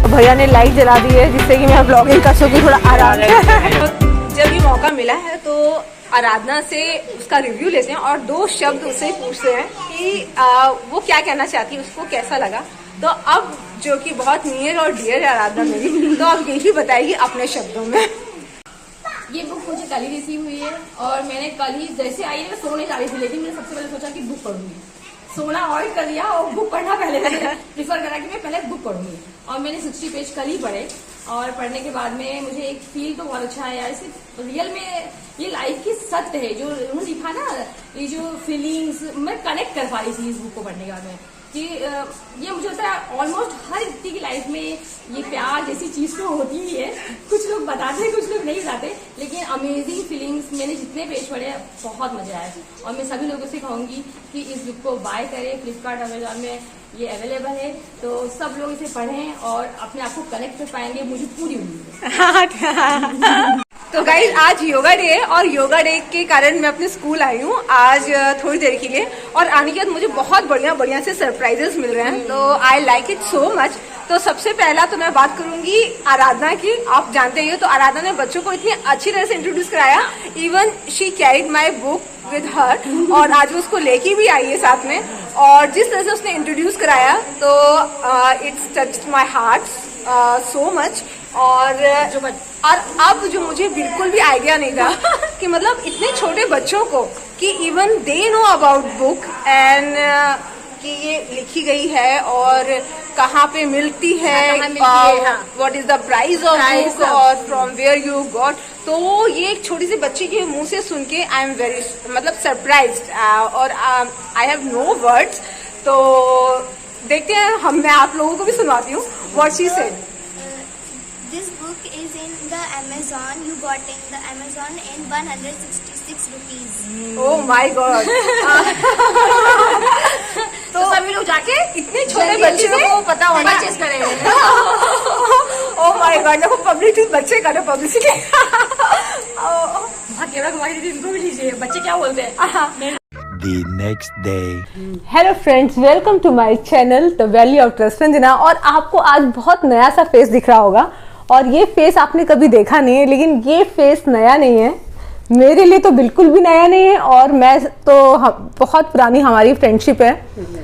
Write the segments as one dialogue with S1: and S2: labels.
S1: भैया ने लाइट जला दी है जिससे कि मैं ब्लॉगिंग कर सकूँ थोड़ा आराम से।
S2: जब ये मौका मिला है तो आराधना से उसका रिव्यू लेते हैं और 2 शब्द उससे पूछते हैं कि वो क्या कहना चाहती है, उसको कैसा लगा। तो अब जो कि बहुत नियर और डियर है आराधना मेरी, तो अब यही बताएगी अपने शब्दों में।
S3: ये बुक मुझे कल ही रिसीव हुई है और मैंने कल ही जैसे आई है मैं सोने जा रही थी, लेकिन मैंने सबसे पहले सोचा कि बुक पढ़ूंगी। सोना अवॉइड कर लिया और बुक पढ़ना पहले मैंने प्रीफर करा कि मैं पहले बुक पढ़ूंगी। और मैंने 60 पेज कल ही पढ़े और पढ़ने के बाद में मुझे एक फील तो बहुत अच्छा है यार, इसे रियल में ये लाइफ की सत्य है जो उन्होंने लिखा ना, ये जो फीलिंग्स मैं कनेक्ट कर पा रही थी इस बुक को पढ़ने के बाद में कि ये मुझे होता है ऑलमोस्ट हर व्यक्ति की लाइफ में ये प्यार जैसी चीज तो होती ही है। कुछ लोग बताते हैं, कुछ लोग नहीं बताते, लेकिन अमेजिंग फीलिंग्स मैंने जितने पेज पढ़े बहुत मजा आया। और मैं सभी लोगों से कहूंगी कि इस बुक को बाय करें, फ्लिपकार्ट अमेजॉन में ये अवेलेबल है, तो सब लोग इसे पढ़ें और अपने आप को कनेक्ट कर पाएंगे, मुझे पूरी उम्मीद है।
S2: तो गाइज आज योगा डे है और योगा डे के कारण मैं अपने स्कूल आई हूँ आज थोड़ी देर के लिए, और आने के बाद मुझे बहुत बढ़िया से सरप्राइजेस मिल रहे हैं, तो I like it so much. तो सबसे पहला तो मैं बात करूंगी आराधना की। आप जानते ही हो तो आराधना ने बच्चों को इतनी अच्छी तरह से इंट्रोड्यूस कराया, even she carried my book with her, और आज वो उसको लेके भी आई है साथ में। और जिस तरह से उसने इंट्रोड्यूस कराया तो it's touched my heart so much. और अब जो मुझे बिल्कुल भी आइडिया नहीं था कि मतलब इतने छोटे बच्चों को कि even they know about book and कि ये लिखी गई है और कहाँ पे मिलती है, what is the price of book और फ्रॉम वेयर यू गॉट। तो ये एक छोटी सी बच्ची के मुंह से सुन के आई एम वेरी मतलब सरप्राइज्ड और आई हैव नो वर्ड्स। तो देखते हैं, मैं आप लोगों को भी सुनवाती हूँ what she said.
S4: This book is in the Amazon. You got in the Amazon in 166 rupees.
S2: Oh my God! तो सभी लोग जाके इतने छोटे बच्चे को पता होना परचेज करेंगे। Oh my God! देखो पब्लिसिटी बच्चे का पब्लिसिटी।
S3: केवड़ा कुमारी दीदी इनको भी लीजिए, बच्चे क्या बोलते हैं।
S5: The next day.
S1: Hello friends, welcome to my channel the valley of trust Ranjana. और आपको आज बहुत नया सा फेस दिख रहा होगा, और ये फेस आपने कभी देखा नहीं है, लेकिन ये फेस नया नहीं है, मेरे लिए तो बिल्कुल भी नया नहीं है। और मैं तो बहुत पुरानी हमारी फ्रेंडशिप है,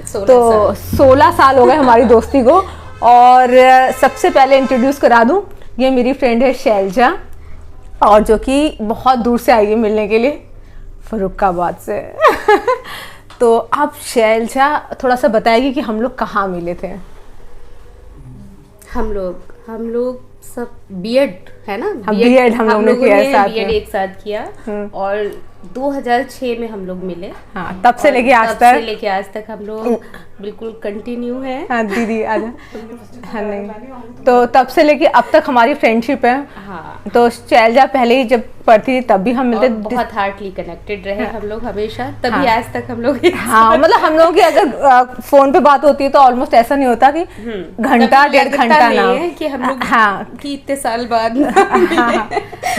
S1: तो 16 साल हो गए हमारी दोस्ती को। और सबसे पहले इंट्रोड्यूस करा दूं, ये मेरी फ्रेंड है शैलजा, और जो कि बहुत दूर से आई है मिलने के लिए, फर्रुखाबाद से। तो आप शैलजा थोड़ा सा बताएगी कि हम लोग कहाँ मिले थे।
S6: हम लोग सब बीएड है ना,
S1: बीएड हम लोगों ने किया साथ में,
S6: बीएड एक साथ किया और 2006 में हम लोग मिले।
S1: हाँ, तब से लेके आज तक
S6: हम लोग बिल्कुल कंटिन्यू है।
S1: हाँ दीदी आजा। हाँ नहीं, तो तब से लेके अब तक हमारी फ्रेंडशिप है। हाँ, तो शैलजा पहले ही जब पढ़ती थी तब भी हम मिलते,
S6: बहुत हार्टली कनेक्टेड रहे हम लोग हमेशा, तभी आज तक हम लोग।
S1: हाँ, मतलब हम लोगों की अगर फोन पे बात होती है तो ऑलमोस्ट ऐसा नहीं होता कि घंटा 1.5 घंटा ना
S6: है कि हम लोग कि इतने साल बाद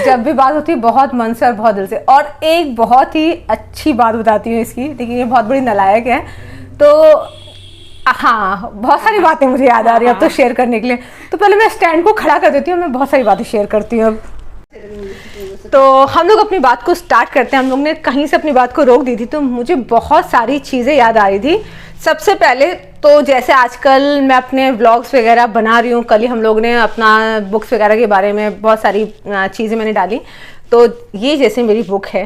S1: जब भी बात होती है बहुत मन से और बहुत दिल से। और एक बहुत ही अच्छी बात बताती हूँ इसकी, लेकिन ये बहुत बड़ी नालायक है, तो हाँ बहुत सारी बातें मुझे याद आ रही है अब तो शेयर करने के लिए। तो पहले मैं स्टैंड को खड़ा कर देती हूँ, मैं बहुत सारी बातें शेयर करती हूँ अब। तो हम लोग अपनी बात को स्टार्ट करते हैं। हम लोग ने कहीं से अपनी बात को रोक दी थी, तो मुझे बहुत सारी चीज़ें याद आ रही थी। सबसे पहले तो जैसे आजकल मैं अपने व्लॉग्स वगैरह बना रही हूँ, कल ही हम लोग ने अपना बुक्स वगैरह के बारे में बहुत सारी चीज़ें मैंने डाली। तो ये जैसे मेरी बुक है,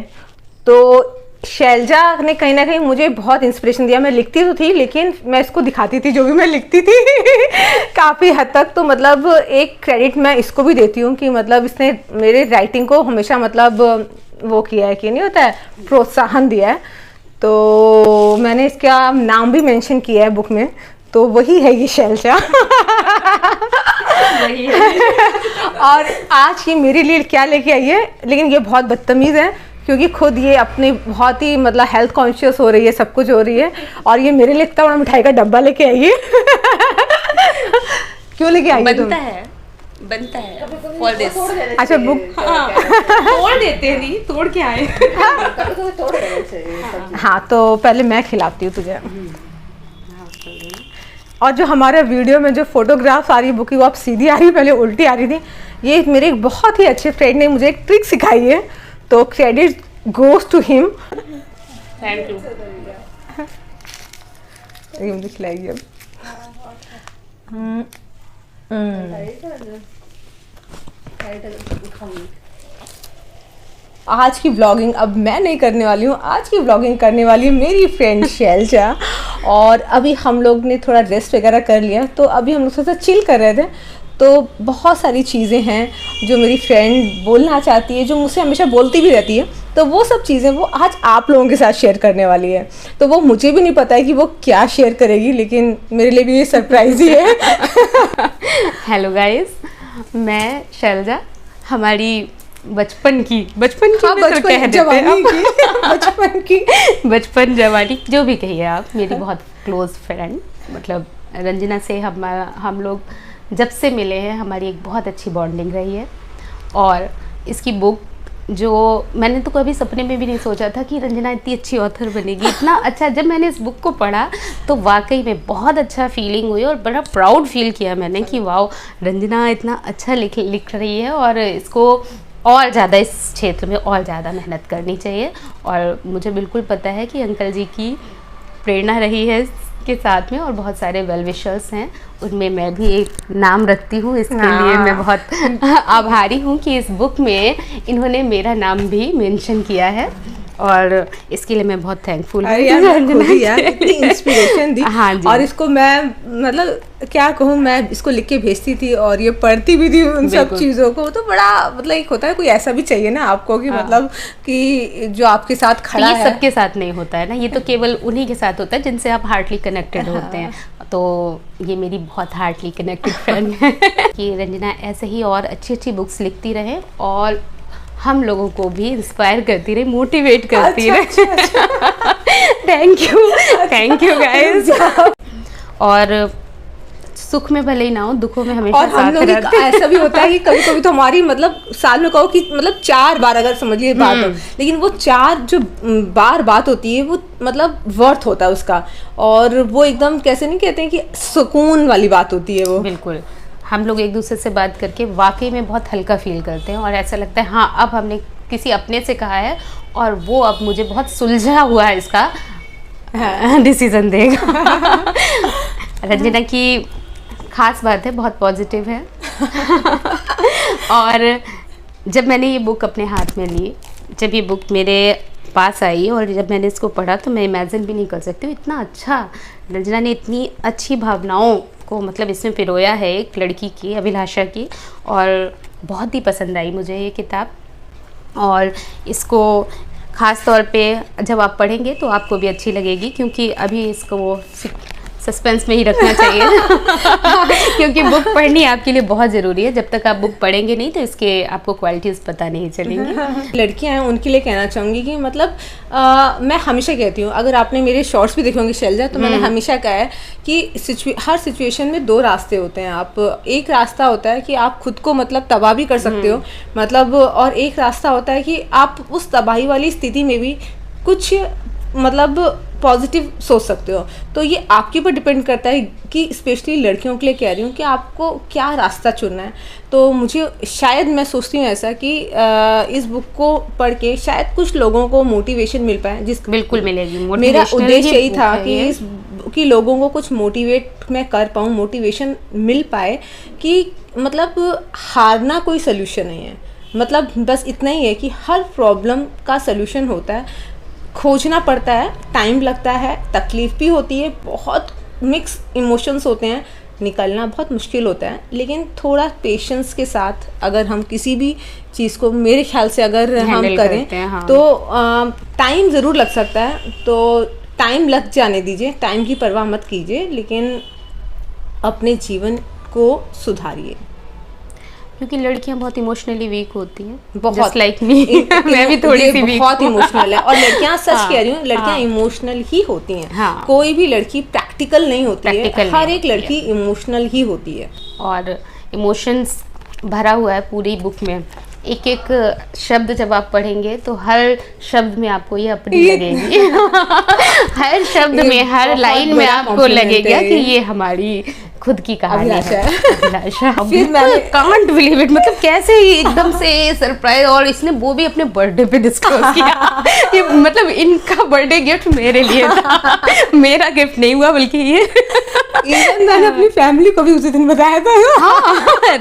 S1: तो शैलजा ने कहीं ना कहीं मुझे बहुत इंस्पिरेशन दिया। मैं लिखती तो थी, लेकिन मैं इसको दिखाती थी जो भी मैं लिखती थी काफ़ी हद तक। तो मतलब एक क्रेडिट मैं इसको भी देती हूँ कि मतलब इसने मेरे राइटिंग को हमेशा मतलब वो किया है कि नहीं होता है, प्रोत्साहन दिया है। तो मैंने इसका नाम भी मेंशन किया है बुक में, तो वही है ये शैलजा। और आज ये मेरे लिए क्या लेके आई है, लेकिन ये बहुत बदतमीज़ है क्योंकि खुद ये अपनी बहुत ही मतलब हेल्थ कॉन्शियस हो रही है, सब कुछ हो रही है, और ये मेरे लिए इतना बड़ा मिठाई का डब्बा लेके आई है। क्यों लेके आई है?
S6: बनता है फॉर दिस।
S1: अच्छा बुक
S6: तोड़ देते हैं, नहीं तोड़ के आए।
S1: हाँ, तो पहले मैं खिलाती हूँ तुझे। और जो हमारे वीडियो में जो फोटोग्राफ्स आ रही है बुक की वो आप सीधी आ रही है, पहले उल्टी आ रही थी। ये मेरे एक बहुत ही अच्छे फ्रेंड ने मुझे एक ट्रिक सिखाई है, तो credit goes to him.
S3: Thank you.
S1: ये मुझे खिलाइए अब। आज की व्लॉगिंग अब मैं नहीं करने वाली हूँ, आज की व्लॉगिंग करने वाली है मेरी फ्रेंड शैलजा। और अभी हम लोग ने थोड़ा रेस्ट वगैरह कर लिया, तो अभी हम लोग थोड़ा सा चिल कर रहे थे। तो बहुत सारी चीज़ें हैं जो मेरी फ्रेंड बोलना चाहती है, जो मुझसे हमेशा बोलती भी रहती है, तो वो सब चीज़ें वो आज आप लोगों के साथ शेयर करने वाली है। तो वो मुझे भी नहीं पता है कि वो क्या शेयर करेगी, लेकिन मेरे लिए भी ये सरप्राइज ही है।
S6: हेलो गाइस, मैं शैलजा, हमारी बचपन की
S1: हाँ,
S6: मैं तो
S1: बचपन
S6: कह देते
S1: जवानी
S6: हैं
S1: की बचपन की
S6: बचपन जवानी जो भी कहिए आप, मेरी बहुत क्लोज फ्रेंड, मतलब रंजना से हम लोग जब से मिले हैं हमारी एक बहुत अच्छी बॉन्डिंग रही है। और इसकी बुक जो मैंने तो कभी सपने में भी नहीं सोचा था कि रंजना इतनी अच्छी ऑथर बनेगी, इतना अच्छा। जब मैंने इस बुक को पढ़ा तो वाकई में बहुत अच्छा फीलिंग हुई और बड़ा प्राउड फील किया मैंने कि वाओ, रंजना इतना अच्छा लिख रही है और इसको और ज़्यादा इस क्षेत्र में और ज़्यादा मेहनत करनी चाहिए। और मुझे बिल्कुल पता है कि अंकल जी की प्रेरणा रही है इसके साथ में, और बहुत सारे वेल विशर्स हैं, उनमें मैं भी एक नाम रखती हूँ। इसके लिए मैं बहुत आभारी हूँ कि इस बुक में इन्होंने मेरा नाम भी मेंशन किया है, और इसके लिए मैं बहुत थैंकफुल हूँ।
S1: अरे यार, मैं खुद ही यार इतनी इंस्पिरेशन दी।
S6: हाँ जी।
S1: और इसको मैं मतलब क्या कहूँ, मैं इसको लिख के भेजती थी और ये पढ़ती भी थी उन सब चीज़ों को। तो बड़ा मतलब एक होता है, कोई ऐसा भी चाहिए ना आपको कि मतलब कि जो आपके साथ खड़ा है।
S6: ये सबके साथ नहीं होता है ना, ये तो केवल उन्हीं के साथ होता है जिनसे आप हार्टली कनेक्टेड होते हैं। तो ये मेरी बहुत हार्टली कनेक्टेड फ्रेंड है कि रंजना ऐसे ही और अच्छी अच्छी बुक्स लिखती रहे और हम लोगों को भी इंस्पायर करती रहे, मोटिवेट करती रहे। Thank you guys. और सुख में भले ही ना हो, दुखों में हमेशा
S1: और हम लोग ऐसा भी होता है कि कभी कभी तो हमारी मतलब साल में कहो कि मतलब 4 बार अगर समझ लीजिए बात हो, लेकिन वो 4 जो बात होती है वो मतलब वर्थ होता है उसका, और वो एकदम कैसे नहीं कहते हैं कि सुकून वाली बात होती है वो।
S6: बिल्कुल, हम लोग एक दूसरे से बात करके वाकई में बहुत हल्का फील करते हैं और ऐसा लगता है हाँ अब हमने किसी अपने से कहा है और वो अब मुझे बहुत सुलझा हुआ है इसका डिसीजन देगा। रंजना की खास बात है, बहुत पॉजिटिव है। और जब मैंने ये बुक अपने हाथ में ली, जब ये बुक मेरे पास आई और जब मैंने इसको पढ़ा तो मैं इमेजिन भी नहीं कर सकती हूँ इतना अच्छा रंजना ने इतनी अच्छी भावनाओं को मतलब इसमें पिरोया है एक लड़की की, अभिलाषा की। और बहुत ही पसंद आई मुझे ये किताब और इसको ख़ास तौर पे जब आप पढ़ेंगे तो आपको भी अच्छी लगेगी, क्योंकि अभी इसको सस्पेंस में ही रखना चाहिए क्योंकि बुक पढ़नी आपके लिए बहुत ज़रूरी है। जब तक आप बुक पढ़ेंगे नहीं तो इसके आपको क्वालिटीज़ पता नहीं चलेंगी।
S1: लड़कियां हैं उनके लिए कहना चाहूँगी कि मतलब मैं हमेशा कहती हूँ, अगर आपने मेरे शॉर्ट्स भी देखे होंगे शैलजा, तो मैंने हमेशा कहा है कि हर सिचुएशन में 2 रास्ते होते हैं। आप एक रास्ता होता है कि आप खुद को मतलब तबाह भी कर सकते हो मतलब, और एक रास्ता होता है कि आप उस तबाही वाली स्थिति में भी कुछ मतलब पॉजिटिव सोच सकते हो। तो ये आपके ऊपर डिपेंड करता है कि स्पेशली लड़कियों के लिए कह रही हूँ कि आपको क्या रास्ता चुनना है। तो मुझे शायद मैं सोचती हूँ ऐसा कि इस बुक को पढ़ के शायद कुछ लोगों को मोटिवेशन मिल पाए, जिस
S6: बिल्कुल मिलेगी।
S1: मेरा उद्देश्य यही था कि लोगों को कुछ मोटिवेट मैं कर पाऊँ, मोटिवेशन मिल पाए कि मतलब हारना कोई सोल्यूशन नहीं है। मतलब बस इतना ही है कि हर प्रॉब्लम का सोल्यूशन होता है, खोजना पड़ता है, टाइम लगता है, तकलीफ भी होती है, बहुत मिक्स इमोशंस होते हैं, निकलना बहुत मुश्किल होता है, लेकिन थोड़ा पेशेंस के साथ अगर हम किसी भी चीज़ को मेरे ख्याल से अगर हम करें हाँ। तो टाइम ज़रूर लग सकता है, तो टाइम लग जाने दीजिए, टाइम की परवाह मत कीजिए, लेकिन अपने जीवन को सुधारिए,
S6: क्योंकि लड़कियां बहुत इमोशनली वीक होती हैं,
S1: बहुत
S6: लाइक मी। मैं भी थोड़ी सी वीक
S1: बहुत इमोशनल है। और लड़कियां सच कह रही हूँ, लड़कियां इमोशनल ही होती हैं।
S6: हाँ।
S1: कोई भी लड़की प्रैक्टिकल नहीं होती है, हर एक लड़की इमोशनल ही होती है।
S6: और इमोशंस भरा हुआ है पूरी बुक में, एक एक शब्द जब आप पढ़ेंगे तो हर शब्द में आपको ये अपनी लगेगी। हर शब्द में, हर लाइन में आपको लगेगा कि ये हमारी खुद की कहानी है। अभिलाषा
S1: फिर मैंने
S6: कांट बिलीव इट, मतलब कैसे ही एकदम से सरप्राइज, और इसने वो भी अपने बर्थडे पे डिस्कस किया। ये मतलब इनका बर्थडे गिफ्ट मेरे लिए था, मेरा गिफ्ट नहीं हुआ बल्कि ये
S1: मैंने अपनी फैमिली को भी उसी दिन बताया था।
S6: हाँ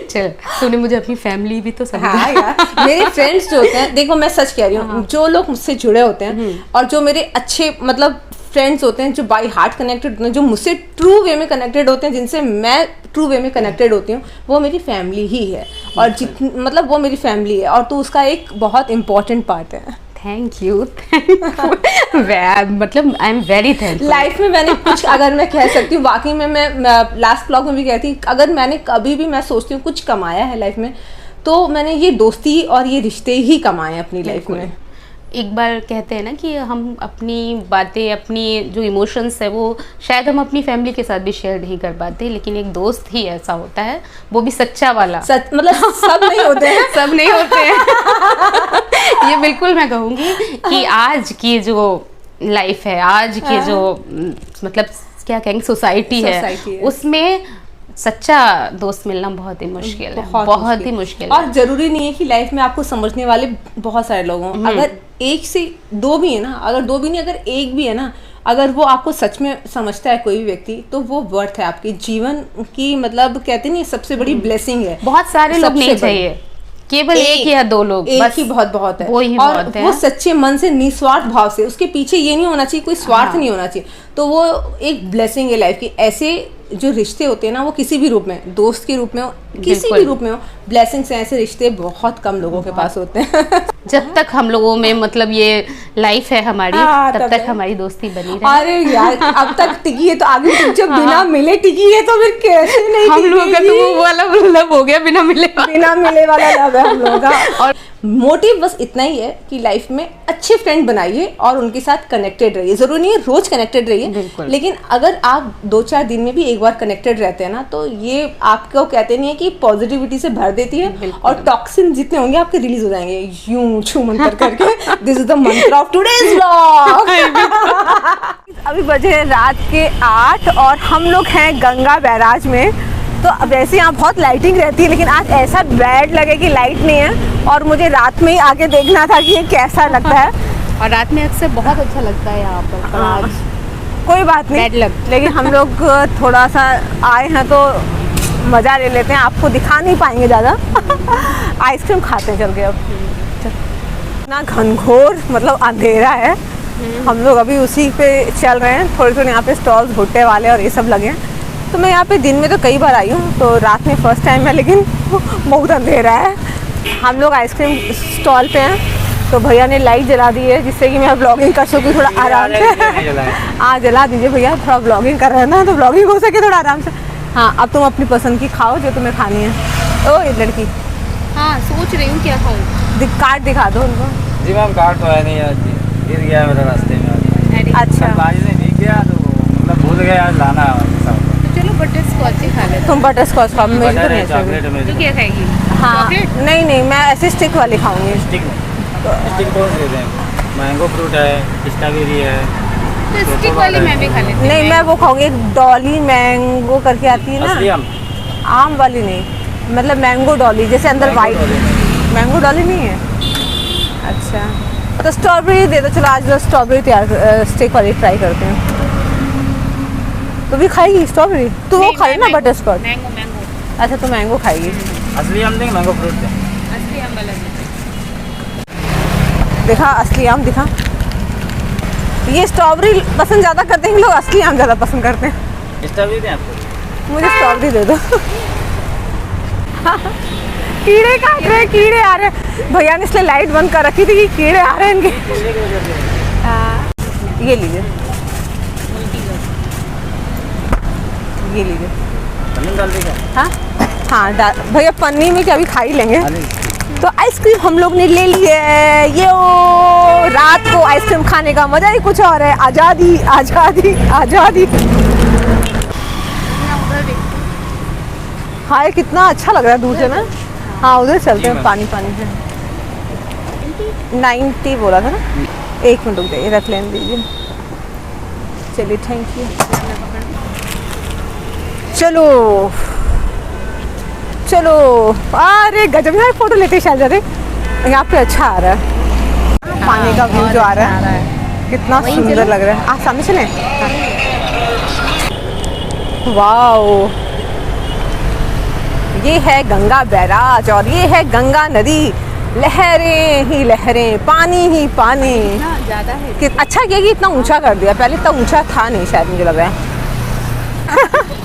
S6: चल, तूने मुझे अपनी फैमिली भी तो समझा।
S1: हाँ यार, मेरे फ्रेंड्स जो होते हैं, देखो मैं सच कह रही हूँ, जो लोग मुझसे जुड़े होते हैं और जो मेरे अच्छे मतलब फ्रेंड्स होते हैं, जो बाई हार्ट कनेक्टेड होते हैं, जो मुझसे ट्रू वे में कनेक्टेड होते हैं, जिनसे मैं ट्रू वे में कनेक्टेड होती हूँ, वो मेरी फैमिली ही है। और मतलब वो मेरी फैमिली है, और तो उसका एक बहुत इम्पोर्टेंट पार्ट है।
S6: थैंक यू मतलब I am very thankful.
S1: Life में मैंने कुछ, अगर मैं कह सकती हूँ, वाकई में मैं लास्ट ब्लॉग में भी कहती, अगर मैंने कभी भी, मैं सोचती हूँ कुछ कमाया है लाइफ में, तो मैंने ये दोस्ती और ये रिश्ते ही कमाए हैं अपनी लाइफ में।
S6: एक बार कहते हैं ना कि हम अपनी बातें, अपनी जो इमोशंस है, वो शायद हम अपनी फैमिली के साथ भी शेयर नहीं कर पाते, लेकिन एक दोस्त ही ऐसा होता है, वो भी सच्चा वाला।
S1: मतलब सब नहीं होते हैं।
S6: सब नहीं होते हैं। ये बिल्कुल मैं कहूँगी कि आज की जो लाइफ है, आज की जो मतलब क्या कहेंगे सोसाइटी है, उसमें सच्चा दोस्त मिलना बहुत ही मुश्किल है, बहुत ही मुश्किल है।
S1: और जरूरी नहीं है कि लाइफ में आपको समझने वाले बहुत सारे लोग हों, अगर एक से दो भी है ना, अगर दो भी नहीं, अगर एक भी है ना, अगर वो आपको सच में समझता है कोई भी व्यक्ति, तो वो वर्थ है आपके जीवन की, मतलब कहते नहीं सबसे बड़ी ब्लेसिंग है।
S6: बहुत सारे लोग नहीं चाहिए, केवल एक या दो लोग,
S1: एक ही बहुत है।
S6: वो ही
S1: और
S6: बहुत है।
S1: वो सच्चे मन से, निस्वार्थ भाव से, उसके पीछे ये नहीं होना चाहिए, कोई स्वार्थ नहीं होना चाहिए, तो वो एक ब्लेसिंग है लाइफ की। ऐसे जो रिश्ते होते हैं ना, वो किसी भी रूप में, दोस्त के रूप में हो, किसी भी रूप में हो, ब्लेसिंग्स हैं। ऐसे रिश्ते बहुत कम लोगों के पास होते हैं।
S6: जब तक हम लोगों में मतलब ये लाइफ है हमारी, तब तक हमारी दोस्ती बनी रहे।
S1: अरे यार, अब तक टिकी है तो आगे जब बिना मिले टिकी है तो फिर कैसे नहीं
S6: हम लोगों का तो वो वाला लव हो गया, बिना मिले
S1: वाला लव है हम लोगों का। और मोटिव बस इतना ही है कि लाइफ में अच्छे फ्रेंड बनाइए और उनके साथ कनेक्टेड रहिए। जरूरी नहीं है रोज कनेक्टेड रहिए, लेकिन अगर आप 2-4 दिन में भी एक बार कनेक्टेड रहते हैं ना, तो ये आपको कहते नहीं है कि पॉजिटिविटी से भर देती है, और टॉक्सिन जितने होंगे आपके रिलीज हो जाएंगे यूं छू मंत्र करके। दिस इज द मंत्र ऑफ टुडेज व्लॉग। अभी बजे रात के 8 और हम लोग हैं गंगा बैराज में। तो वैसे यहाँ बहुत लाइटिंग रहती है, लेकिन आज ऐसा बैड लगे कि लाइट नहीं है, और मुझे रात में ही आके देखना था कि ये कैसा लगता है।
S6: और रात में अक्सर बहुत अच्छा लगता है यहाँ पर। आज
S1: कोई बात नहीं, लेकिन हम लोग थोड़ा सा आए हैं तो मज़ा ले लेते हैं। आपको दिखा नहीं पाएंगे ज़्यादा। आइसक्रीम खाते हैं चल के। अब इतना घनघोर मतलब अंधेरा है, हम लोग अभी उसी पे चल रहे हैं। थोड़े थोड़े यहाँ पे स्टॉल्स, भुट्टे वाले और ये सब लगे हैं। तो मैं यहाँ पे दिन में तो कई बार आई हूँ, तो रात में फर्स्ट टाइम है, लेकिन बहुत अंधेरा है। हम लोग आइसक्रीम स्टॉल पे हैं, तो भैया ने लाइट जला दी है, जिससे कि मैं ब्लॉगिंग कर सकूँ थोड़ा आराम से। हाँ जला दीजिए भैया, थोड़ा ब्लॉगिंग कर रहे हैं ना, तो ब्लॉगिंग हो सके थोड़ा आराम से। हाँ, अब तुम अपनी पसंद की खाओ जो तुम्हें खानी है। ओ ये लड़की,
S6: हाँ सोच रही हूँ क्या खाऊँ।
S1: कार्ड दिखा दो उनको।
S7: जी मैम, कार्ड तो है नहीं यार, गिर गया मेरा रास्ते में।
S1: अच्छा,
S7: बारिश में भीग गया तो मतलब भूल गया यार लाना।
S6: चलो बटर स्कॉच ही खा लेते।
S1: तुम बटर स्कॉच खाओ, मेरी तो नहीं
S7: चॉकलेट में
S6: तू क्या खाएगी?
S1: हाँ नहीं नहीं, मैं ऐसे स्टिक वाली खाऊंगी।
S7: स्टिक कौन से देते हैं? मैंगो फ्रूट है, स्ट्रॉबेरी है।
S6: तो स्टिक वाली मैं भी खा लेती हूँ।
S1: नहीं, मैं वो खाऊंगी, एक डॉली मैंगो करके आती है
S7: असली
S1: ना, आम वाली नहीं, मतलब मैंगो डॉली, जैसे अंदर वाइट। मैंगो डॉली नहीं है? अच्छा, तो स्ट्रॉबेरी दे दो। चलो आज स्ट्रॉबेरी तैयार, स्टिक वाली ट्राई करते हैं। तो भी खाएगी स्ट्रॉबेरी? तो वो खा लेना बटर स्कॉच।
S6: Mango mango.
S1: अच्छा, तो मैंगो खाएगी।
S7: असली आम देंगे, मैंगो फ्रूट दें।
S6: असली आम वाला
S1: देखा, असली आम दिखा। ये स्ट्रॉबेरी पसंद ज़्यादा करते हैं लोग, असली आम ज़्यादा पसंद करते हैं।
S7: स्ट्रॉबेरी दें आपको?
S1: मुझे स्ट्रॉबेरी दे दो। कीड़े काट रहे, कीड़े आ रहे। भैया ने इसलिए लाइट बंद कर रखी थी कि कीड़े आ रहे हैं इनके। ये लीजिए, ये लीजिए।
S7: पनीर डाल देगा?
S1: हाँ हाँ, भैया पन्नी में क्या अभी खा ही लेंगे। तो आइसक्रीम हम लोग ने ले ली है। ये ओ रात को आइसक्रीम खाने का मजा ही कुछ और है। आज़ादी आज़ादी आज़ादी। हाँ, ये कितना अच्छा लग रहा है दूर से ना। हाँ उधर चलते हैं, पानी पानी से 90 बोला था ना। 1 मिनट रुक जाइए, रख लेने दीजिए। चलिए थैंक यू। चलो चलो, अरे गजब यार फोटो लेते शायद जाते। यहाँ पे अच्छा आ रहा है पानी का व्यू जो आ रहा है, कितना सुंदर लग रहा है। आप सामने चले। वाओ, ये है गंगा बैराज और ये है गंगा नदी। लहरें ही लहरें, पानी ही पानी।
S6: ज़्यादा है।
S1: अच्छा किया कि इतना ऊंचा कर दिया, पहले इतना ऊंचा था नहीं शायद, मुझे लग रहा है।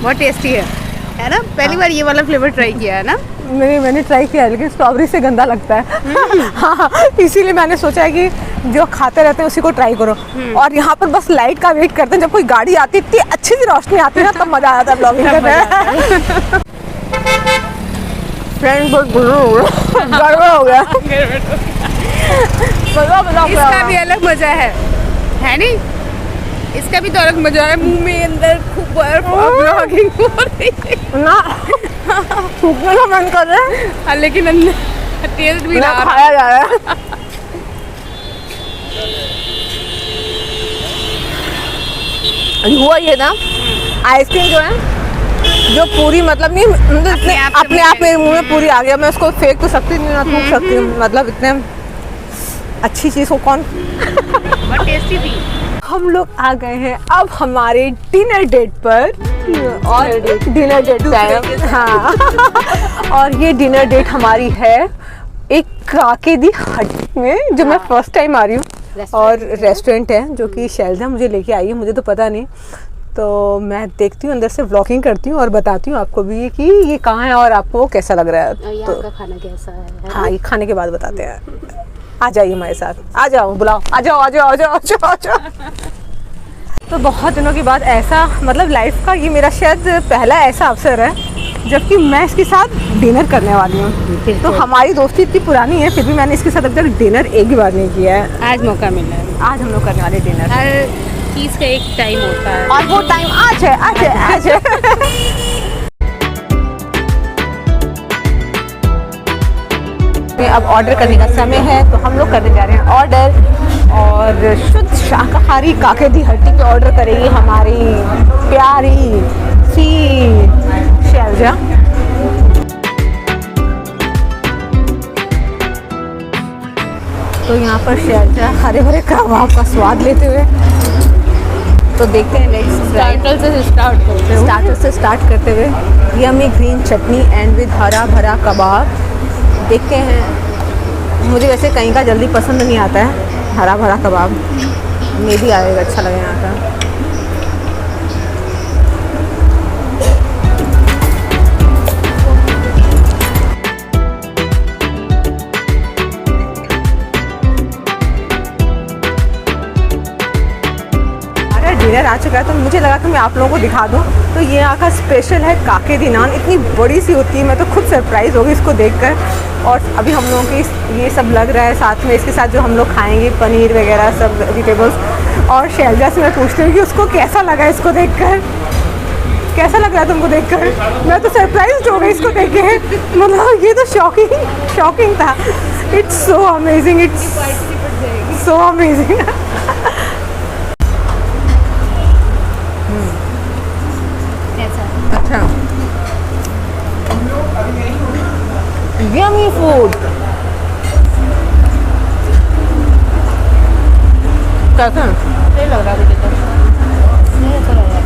S6: बहुत टेस्टी है ना। पहली बार ये वाला फ्लेवर ट्राई किया है ना।
S1: मैंने ट्राई किया है, लेकिन स्ट्रॉबेरी से गंदा लगता है। हाँ, इसीलिए मैंने सोचा है कि जो खाते रहते हैं उसी को ट्राई करो। और यहाँ पर बस लाइट का वेट करते हैं, जब कोई गाड़ी आती है इतनी अच्छी सी रोशनी आती है ना, तब मजा आता है ब्लॉगिंग करने में। फ्रेंड बहुत गड़बड़ हो गया।
S6: इसका भी अलग मजा है नहीं? इसका भी तो अलग मजा है। मुंह में अंदर खूब बर्फ और ब्लॉगिंग हो रही है
S1: ना, थूकने का मन कर रहा है,
S6: लेकिन अंदर टेस्ट भी
S1: ना
S6: रहा
S1: खाया जा रहा है। हुआ ये ना, आइसक्रीम जो है, जो पूरी मतलब नहीं, अपने आप मेरे मुंह में पूरी आ गया। मैं उसको फेंक तो सकती नहीं, ना थूक सकती हूँ। मतलब इतने अच्छी चीज़ को कौन।
S6: बहुत टेस्टी थी।
S1: हम लोग आ गए हैं अब हमारे डिनर डेट पर, और डिनर डेट टाइम। हाँ और ये डिनर डेट हमारी है एक काके दी हट में, जो मैं फर्स्ट टाइम आ रही हूँ। और रेस्टोरेंट है जो कि शैलजा मुझे लेके आई है, मुझे तो पता नहीं। तो मैं देखती हूँ, अंदर से व्लॉगिंग करती हूँ और बताती हूँ आपको भी कि ये कहाँ है और आपको वो कैसा लग रहा है।
S6: तो खाना कैसा है?
S1: हाँ, ये खाने के बाद बताते हैं। आ जाइए हमारे साथ, आ जाओ, बुलाओ, आ जाओ आ जाओ आ जाओ आ जाओ आ जाओ। तो बहुत दिनों के बाद ऐसा, मतलब लाइफ का ये मेरा शायद पहला ऐसा अवसर है जबकि मैं इसके साथ डिनर करने वाली हूँ। तो हमारी दोस्ती इतनी पुरानी है, फिर भी मैंने इसके साथ अब तक डिनर एक भी बार नहीं किया है।
S6: आज मौका मिला है।
S1: आज हम लोग करने वाले डिनर।
S6: हर चीज़ का एक टाइम होता है
S1: और वो टाइम आज है, आज है, आज है। अब ऑर्डर करने का समय है, तो हम लोग करने जा रहे हैं ऑर्डर। और शुद्ध शाकाहारी काके दी हट्टी पे ऑर्डर करेगी हमारी प्यारी सी शैलजा। तो यहाँ पर शैलजा हरे भरे कबाब का स्वाद लेते हुए, तो देखते हैं नेक्स्ट
S6: स्टार्टर से
S1: स्टार्ट करते हुए yummy green chutney and with हरा भरा कबाब। देखते हैं, मुझे वैसे कहीं का जल्दी पसंद नहीं आता है हरा भरा कबाब, मे भी आएगा, अच्छा लगेगा यहाँ का। डिनर आ चुका है, तो मुझे लगा कि मैं आप लोगों को दिखा दूं। तो ये यहाँ का स्पेशल है काके दी नान। इतनी बड़ी सी होती है, मैं तो खुद सरप्राइज़ होगी इसको देखकर। और अभी हम लोगों की ये सब लग रहा है साथ में, इसके साथ जो हम लोग खाएंगे पनीर वगैरह सब वेजिटेबल्स। और शैलजा से मैं पूछती हूँ कि उसको कैसा लगा इसको देखकर, कैसा लग रहा है तुमको देखकर? मैं तो सरप्राइज हो गई इसको देख के, मतलब ये तो शॉकिंग था। It's so amazing, it's so amazing. अच्छा, यम्मी फूड। कैसा
S6: सही लग रहा है मुझे तो, नहीं अच्छा लग रहा है।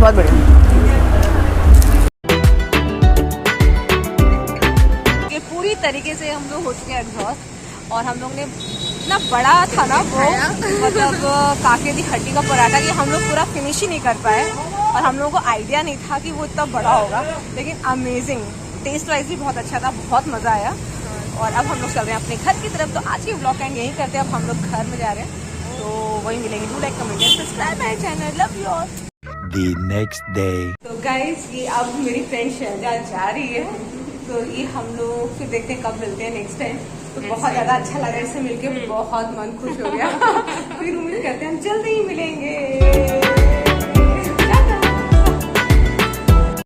S1: बहुत बढ़िया।
S2: ये पूरी तरीके से हम लोग हो चुके हैं एग्जॉस्ट। और हम लोग ने इतना बड़ा था ना वो, मतलब काके दी हड्डी का पराठा, कि हम लोग पूरा फिनिश ही नहीं कर पाए। और हम लोगों को आइडिया नहीं था कि वो इतना बड़ा होगा, लेकिन अमेजिंग, टेस्ट वाइज भी बहुत अच्छा था, बहुत मज़ा आया। और अब हम लोग चल रहे हैं अपने घर की तरफ। तो आज की व्लॉग एंड यही करते हैं, अब हम लोग घर में जा रहे हैं, तो वही मिलेंगे। Do like, comment and subscribe my channel, love you all.
S5: The next day.
S2: तो गाइस, ये अब मेरी फ्रेंड शैलजा जा रही है, तो ये हम लोग फिर देखते हैं कब मिलते हैं नेक्स्ट टाइम। तो बहुत ज़्यादा अच्छा लगा इससे मिलके, बहुत मन खुश हो गया। फिर उम्मीद करते हैं हम जल्दी ही मिलेंगे।